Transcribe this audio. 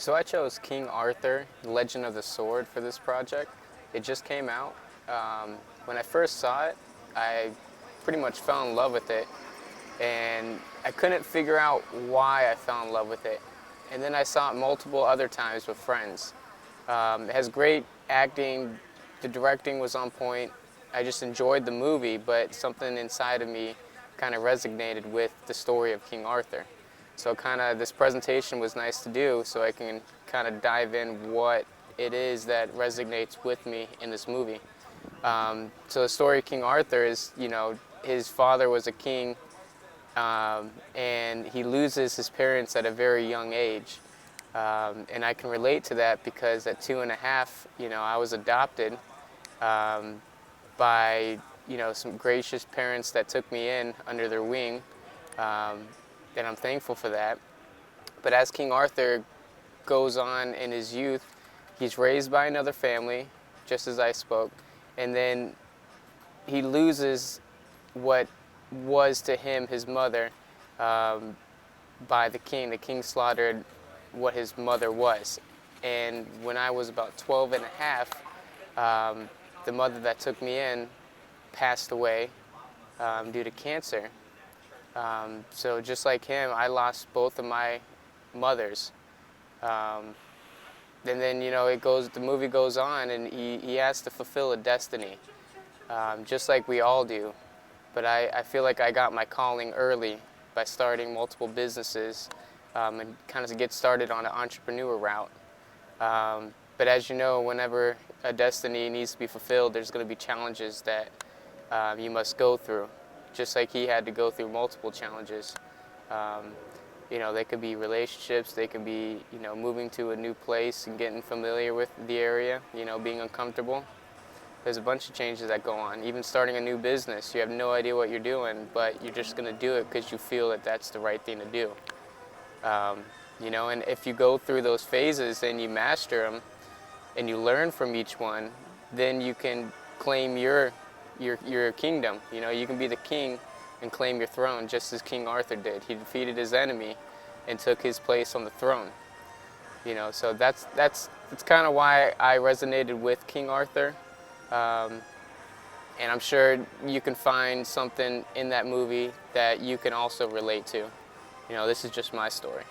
So I chose King Arthur, The Legend of the Sword for this project. It just came out. When I first saw it, I pretty much fell in love with it, and I couldn't figure out why I fell in love with it. And then I saw it multiple other times with friends. It has great acting, the directing was on point. I just enjoyed the movie, but something inside of me kind of resonated with the story of King Arthur. So this presentation was nice to do so I can kind of dive in what it is that resonates with me in this movie. So the story of King Arthur is, his father was a king, and he loses his parents at a very young age. And I can relate to that because at 2.5, I was adopted by, some gracious parents that took me in under their wing, and I'm thankful for that. But as King Arthur goes on in his youth, he's raised by another family, just as I spoke, and then he loses what was to him his mother by the king. The king slaughtered what his mother was. And when I was about 12 and a half, the mother that took me in passed away due to cancer. So just like him, I lost both of my mothers. And then, the movie goes on, and he has to fulfill a destiny, just like we all do. But I feel like I got my calling early by starting multiple businesses and kind of get started on an entrepreneur route. But as you know, whenever a destiny needs to be fulfilled, there's going to be challenges that you must go through, just like he had to go through multiple challenges. They could be relationships, they could be, moving to a new place and getting familiar with the area, being uncomfortable. There's a bunch of changes that go on. Even starting a new business, you have no idea what you're doing, but you're just going to do it because you feel that that's the right thing to do. And if you go through those phases and you master them and you learn from each one, then you can claim your kingdom. You can be the king and claim your throne, just as King Arthur did. He defeated his enemy and took his place on the throne. So that's kind of why I resonated with King Arthur. And I'm sure you can find something in that movie that you can also relate to. This is just my story.